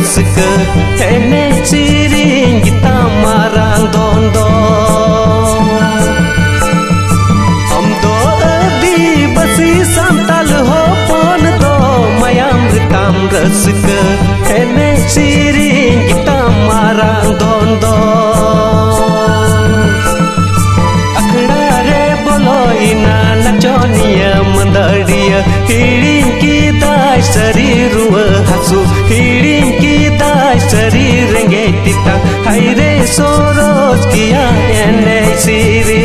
rusk एने सिरिंग गिता मारांग दोंदो हम दो आदिवासी सांताल होपन दो मायाम रिताम रस्क एने सिरिंग गिता मारांग दोंदो अखड़ा रे बोलो इना नचोनिया मंदड़िया हिड़िंग की दाय शरीर हसु हिड़िंग की दाय शरीर रेंगे तिता हायरे सोरोज किया एने सिरी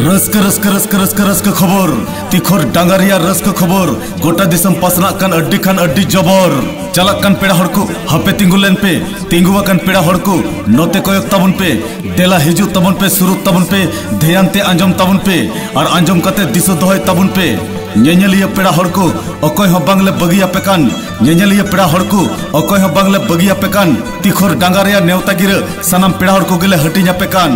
रस्क रस्क रस्क रस्क रस्क खबर तिखोर डांगारिया रस्क खबर गोटा दिसम पासना कान अड्डी खान अड्डी जबर चलक कान पेड़ा हड़को हपे तिंगुलेन पे तिंगुवा कान पेड़ा हड़को नोते कोयक तबन पे देला हिजु तबन पे सुरु तबन पे ध्यानते आंजम तबन पे और आंजम कते दिसो दोहय तबन पे ñeñaliya पेड़ा हड़को अकोय हो बांगले बगिया पेकान ñeñaliya पेड़ा हड़को अकोय हो बांगले बगिया पेकान तिखोर डांगारिया नेवता गिर सनम पेड़ा हड़को गिले हटिया पेकान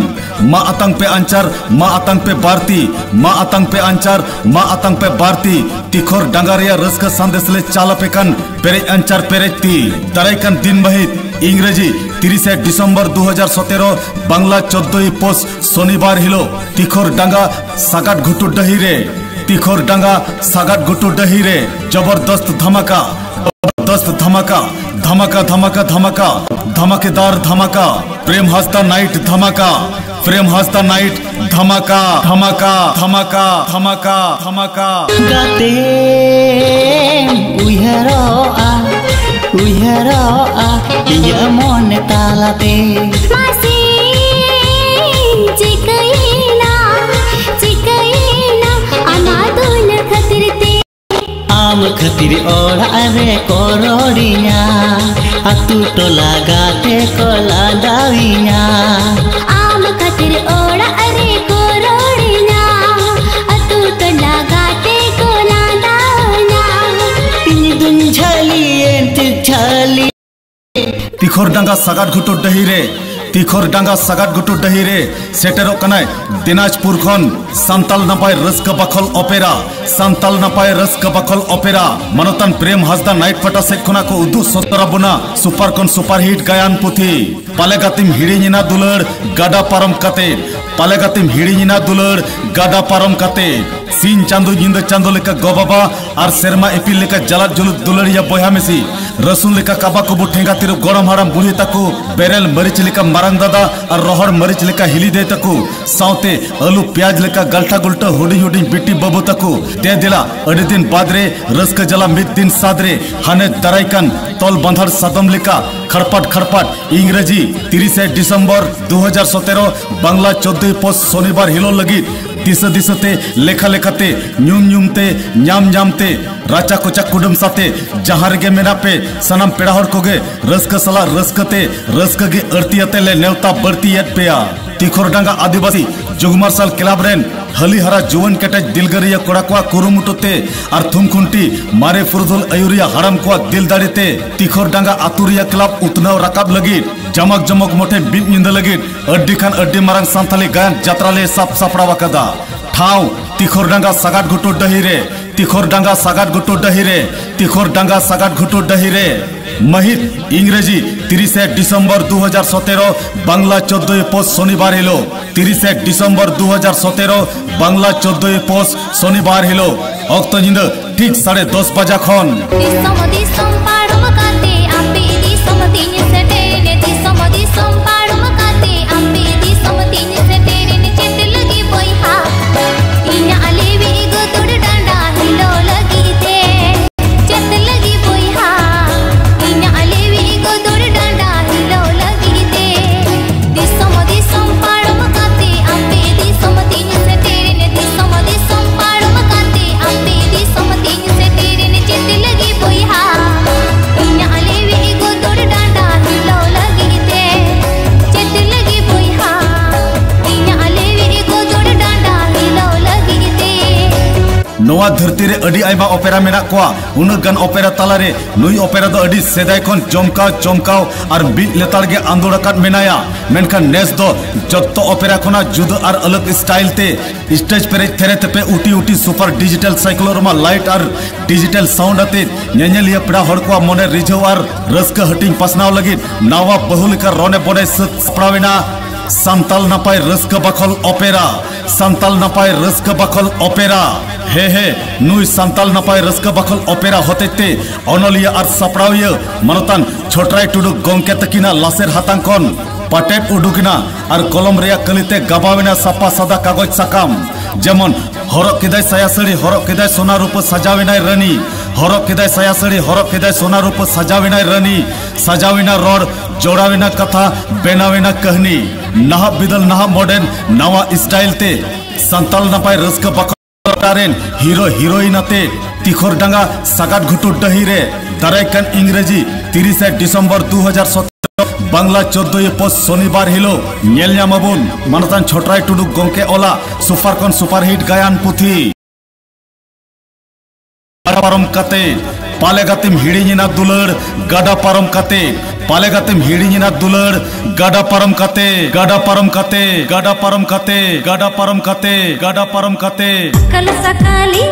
मा आतंग पे अंचार मा आतंग पे बारती मा आतंग पे अंचार मा आतंग पे बारती तिखोर डांगारिया रस्क संदेशले चाला पेकान पेरे अंचार पेरेती दारायकान दिन बहित इंग्रेजी 30 डिसेम्बर 2017 बांग्ला 14 पोस्ट शनिवार हिलो तिखोर डांगा सागाट घुटु डहिरे तिखोर डांगा सागाट घुटु डहिरे जबरदस्त धमाका धमाका धमाका धमाका धमाका धमाकेदार धमाका प्रेम हस्ता नाइट धमाका प्रेम हस्ता नाइट धमाका धमाका धमाका धमाका धमाका गाते उयहरोआ iya mon talate masih cikaina anadun khatirte am khatir ora are korodinya atu tola gate kola dawinya am khatir ora are korodinya atu tola gate kola dawinya pinidun jhali ent jhali तिखोर डांगा सागाट घुटु डहिरे तिखोर डांगा सागाट घुटु डहिरे सेटेरो कनाय दिनाजपुर खन सांताल नापाय rusk बखल opera Santal नापाय rusk बखल opera मनोतन प्रेम Hasda night फटा सेखना को उदु सतरा बुना super कन super hit गायन पुथी पालेगातिम हिड़िनिना दुलड़ गाडा पारम कते पालेगातिम हिड़िनिना दुलड़ गाडा पारम कते सीन चांदो जिंद चांदो लेका गोबाबा और सेरमा एपिल लेका जलाट जुलुत दुलड़िया बोया मेसी रसुन लेका काबा को ठेंगा तिरु गरम हाराम बुढ़ी तको बेरेल मरीच लेका मारंग दादा और रोहर मरीच लेका हिली दे तको साउते आलू प्याज लेका गलटा गुलटा हुडी हुडी बिट्टी बबू तको दे दिला अड़े दिन बादरे रस्क जला मिद दिन सादरे हाने दराइकन तोल बंधर सदम लेका खड़पट खड़पट इंग्रेजी 30 डिसेम्बर 2017 बांग्ला 14 पोस्ट शनिवार हिलो लगी दिशा दिशते लेखा लेखाते न्यूम न्यूमते न्याम न्यामते राचा कोचा कुडुम साते जहां गे मेना पे सनम पेड़ा हड़ कोगे रस्क सला रस्कते रस्क गे अड़तियते ले नेवता बढ़तियत पेया तिखोर डांगा आदिवासी जुगमार्शल क्लब रेन हली हरा जुवन केटेज दिलगरिया कोड़ा को कुरुमुटुते और थुमखुंटी मारे फुरदुल अयुरिया हड़म को दिल दाड़ीते तिखोर डांगा आतुरिया क्लब उतनाव रकाब लगी जमक जमक मोटे बिन निंदा लगी अड्डी खान अड्डी मारंग सांथाली गायन जात्राले साप सापड़ा वकदा ठाव तिखोर डांगा सागाट घुटु डहिरे तिखोर डांगा सागाट घुटु डहिरे तिखोर डांगा सागाट घुटु डहिरे महित इंग्रेजी 30 डिसेम्बर 2017 बांग्ला 14 पोस्ट शनिवार हिलो 30 डिसेम्बर 2017 बांग्ला 14 पोस्ट शनिवार हिलो अक्त जिंद ठीक 10:30 बजा खन नोआ धरती रे अडी आइमा ओपेरा मेना कोआ उन गन ओपेरा तालारे नुई ओपेरा दो अडी सेदाय खन चमकाव और बीट लेताड़ गे आंदोलकात मेनाया मेनखान नेस दो जत्तो ओपेरा खना जुद और अलग स्टाइल ते स्टेज पेरे there तेपे Ooty super digital साइक्लोरमा light और डिजिटल साउंड आते नेनेलिया पेड़ा हड़ को मने रिझाव और रस्क हटिंग पासनाव लगी नावा बहुलिका रोने बोने सपड़ावेना सांताल नापाय रस्क बाखल ओपेरा सांताल नापाय रस्क बाखल ओपेरा हे नुई सांताल नापाय रस्क बाखल ओपेरा होतेते अनलिया और सपड़ाविया मनतान छोटराय टुडू गोंके तकिना लासेर हातांकन पाटेट उडुकिना और कलम रेया कलिते गाबावेना सापा सादा कागज साकाम जेमन हरक किदाय साया साड़ी हरक किदाय सोना रूप सजावेनाय रानी हरक किदाय साया साड़ी हरक किदाय सोना रूप सजावेनाय रानी सजावेना रोड जोड़ावेना कथा बेनावेना कहनी नहा बिदल नहा मॉडर्न नवा स्टाइल ते सांताल नापाय रस्क बाखल हीरो हीरोइन आते तिखोरडांगा सागाट घुटू डहिरे दारायकान इंग्रेजी 30 डिसेम्बर 2017 बांग्ला 14 पोस्ट शनिवार हिलो नेलनामाबुन मानतान छोटराय टुडू गोंके ओला सुपारकन सुपारहिट गायन पुथी पारम काते पालेगातिम हिड़िना दुलड़ गाडा पारम काते पालेगातिम हिड़िना दुलड़ गाडा पारम काते गाडा पारम काते गाडा पारम काते गाडा पारम काते गाडा पारम काते कल सकाली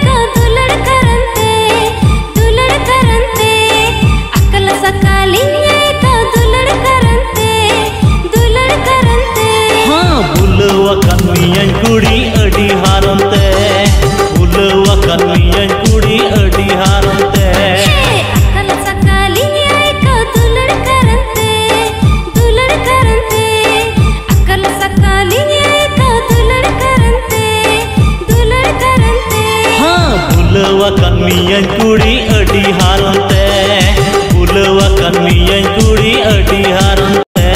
का दुलड़ करंते अकल सकाली का दुलड़ करंते हाँ बुलवा कन्मियन कुड़ी अडी हारंते बुलवा कन्मियन कुड़ी अडी हारंते अकल सकाली का दुलड़ करंते अकल सकाली का दुलड़ करंते हाँ बुलवा कन्मियन कुड़ी अडी हारंते बुलवा कन्मियन कुड़ी अडी हारंते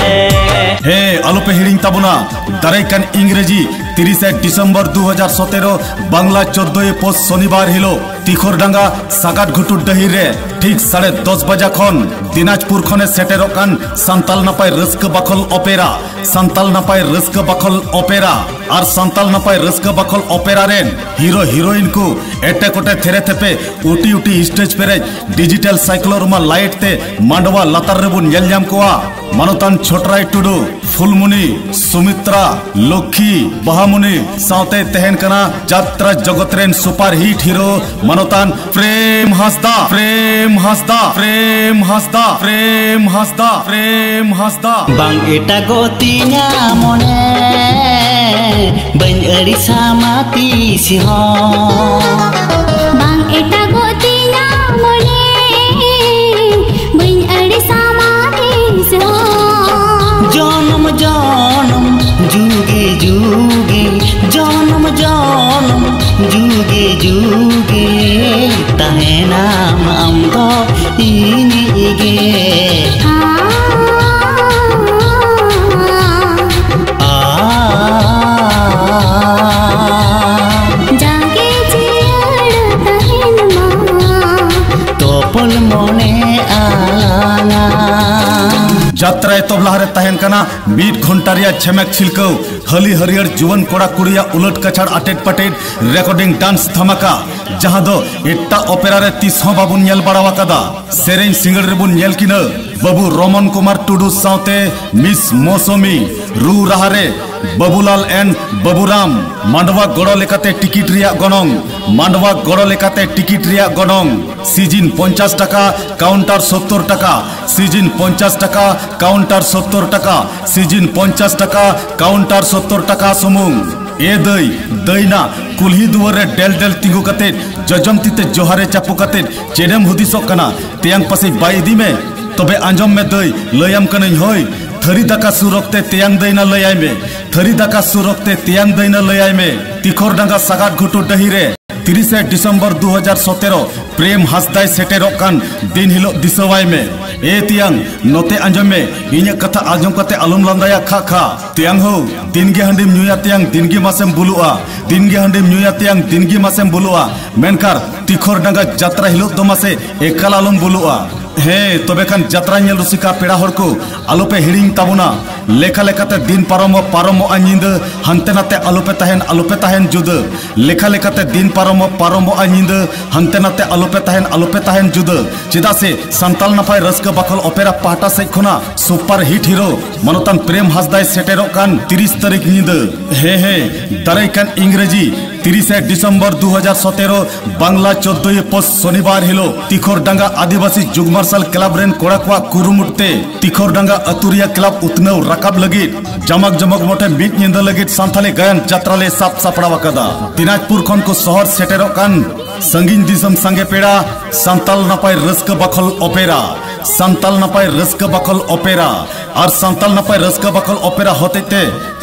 हे आलोपे हिड़िंग ताबुना दारायकान इंग्रेजी 30 डिसेम्बर 2017 बांग्ला 14 पोस्ट शनिवार हिलो तिखोरडांगा सागाट घुटू डहिरे ठीक 10:30 बजा खन दिनाजपुर खने सेटेरोकान सांताल नापाय रस्क बाखल ओपेरा सांताल नापाय रस्क बाखल ओपेरा और सांताल नापाय रस्क बाखल ओपेरा रेन हीरो हीरोइन को एटे कोटे थेरे थेपे उटी स्टेज पेरे डिजिटल साइक्लोरमा लाइट ते मांडवा लातार रेबुन नेलनाम कोआ मानतान छोटराय टुडू फुलमुनी सुमित्रा लक्ष्मी बहामुनी साउते तहन कना जात्रा जगतरेन सुपर हिट हीरो मानतान प्रेम हंसदा प्रेम हंसदा प्रेम हंसदा प्रेम हंसदा प्रेम हंसदा बांग एटा गोतिना मोने बन अड़ी सामाती सिंह बांग एटा गोतिना मोने बन अड़ी सामाती सिंह जन्म जन्म जुगे जुगे जन्म जन्म जुगे जुगे ताहे नाम आमदो इनिगे जागे जियड़ तहन मा तोपल मोने आलाना जात्रा तबलाहारे तहन कना 1 घंटा रिया छमेक छिलकौ हली हरियर जुवन कोड़ा कुड़िया उलट कछाड़ अटेट पटेट रेकॉर्डिंग डांस धमाका जहां दो एट्टा ओपेरा रे 30 बाबुन नेल बड़ावा कदा सेरेन सिंगल रेबुन नेल किना बाबू रोमन कुमार टुडू साउते मिस मौसमी रू रहारे बाबूलाल एन बाबूराम मांडवा गड़ो लेकाते टिकिट रिया गनंग मांडवा गड़ो लेकाते टिकिट रिया गनंग सीजन 50 टाका काउंटर 70 टाका सीजन 50 टाका काउंटर 70 टाका सीजन 50 टाका काउंटर 70 टाका सुमुंग ए दईना कुल्ही दुआर रे डेल डेल तिंगु कते जजम तिते जोहारे चापू कते चेडम हुदिसोक कना तेयांग पासे बाइदी में तबे आंजम में दई लयम कनई होय थरी दाका सुरक्ते तेयांग दैना लयाय में थरी दाका सुरक्ते तेयांग दैना लयाय में तिखोरडांगा सागाट घुटू डहिरे 30 डिसेम्बर 2017 प्रेम हंसदाय सेटेरोकान दिन हिलो दिसवाय में ए तियांग नोते आंजम में इन्या कथा आंजम कते आलम लांदाया खा खा तियांग हो दिनगे हंडिम न्यूया तियांग दिनगे मासेम बुलुआ दिनगे हंडिम न्यूया तियांग दिनगे मासेम बुलुआ मेनकार तिखोरडांगा जात्रा हिलो दमासे एकाल आलम बुलुआ हे तबे खान जात्रा नेल रुसिका पेड़ा हर को आलोपे हिड़िंग ताबुना लेखा लेखाते दिन पारमो निंद हानते नाते आलोपे ताहेन जुद लेखा लेखाते दिन पारमो निंद हानते नाते आलोपे ताहेन जुद चेदा से संताल नापाय रस्क बाखल ओपेरा पाटा से खुना सुपर हिट हीरो मनोतान प्रेम हासदाय सेटेरो कान 30 तारीख निंद हे दाराय कान इंग्रेजी 30 डिसेम्बर 2017 बांग्ला 14 पोस्ट शनिवार हिलो तिखोरडांगा आदिवासी जुगमार्शल क्लब रेन कोड़ा को कुरुमुटते तिखोरडांगा अतुरिया क्लब उतनौ राकाब लगित जमक मोटे मिट निंदा लगित सांथाली गायन जात्रा ले साप सापड़ा कदा दिनाजपुर खन को शहर सेटेरो कान संगीन दिसम संगे पेड़ा संताल नापाय रस्क बाखल ओपेरा संताल नापाय रस्क बाखल ओपेरा और संताल नापाय रस्क बाखल ओपेरा होते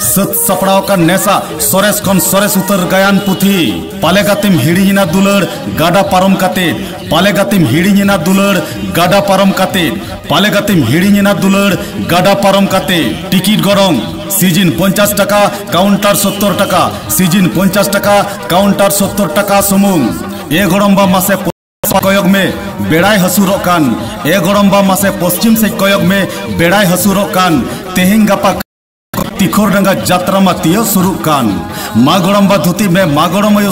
सत सपड़ाव का नेसा सोरेस खन सोरेस उतर गायन पुथी पालेगातिम हिड़िना दुलड़ गाडा पारम काते पालेगातिम हिड़िना दुलड़ गाडा पारम काते पालेगातिम हिड़िना दुलड़ गाडा पारम काते टिकिट गरम सीजन 50 टाका काउंटर 70 टाका सीजन 50 टाका काउंटर 70 टाका सुमुंग ए गरमबा मासे कयक में बेड़ाय हसुरोक कान ए गरमबा मासे पश्चिम से कयक में बेड़ाय हसुरोक कान तेहें गापा तिखोरडांगा जात्रा मा तियो शुरू कान मा गरमबा धुती में मा गरमयो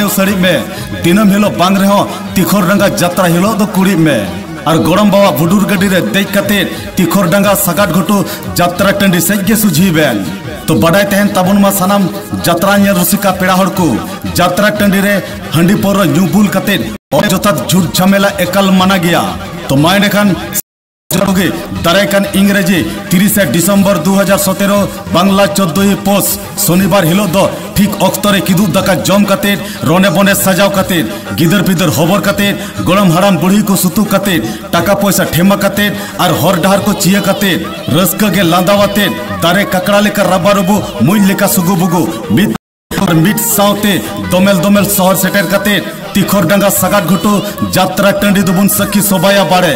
सड़ी में दिनम हिलो बांग रहे तिखोरडांगा जात्रा हिलो दो कुड़ी में और गरम बाबा बुडुर गड्डी रे देख कते तिखोरडांगा सगाट घुटू जात्रा टंडी सेगे सुझी बेन तो बड़ाई तहन ताबुन मा सनाम जात्रा नेल रुसिका पेड़ा हड़ को जात्रा टंडी रे हंडी पोर न्यूबुल कते और जोतात झूठ झमेला एकल माना गया तो मायने खान दारायकान इंग्रेजी 30 डिसेम्बर 2017 बांग्ला 14 पोस्ट शनिवार हिलो दो ठीक अक्तरे किदू दाका जम कते रोने बने सजाव कते गिदर पिदर होबर कते गरम हराम बुढ़ी को सुतु कते टाका पैसा ठेमा कते और हर डहार को चिया कते रस्क के लांदावाते दारे ककड़ा लेकर रबारुबु मुई लेका सुगु बुगु मिट सावते दोमेल शहर सेटेर कते तिखोरडांगा सगाट घुटू जात्रा टंडी दुबुन सखी सोबाया बाड़े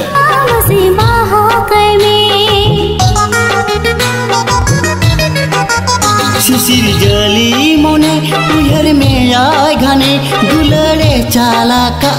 शिशिर जली मोने उहर में आय घने दुलड़े चाला का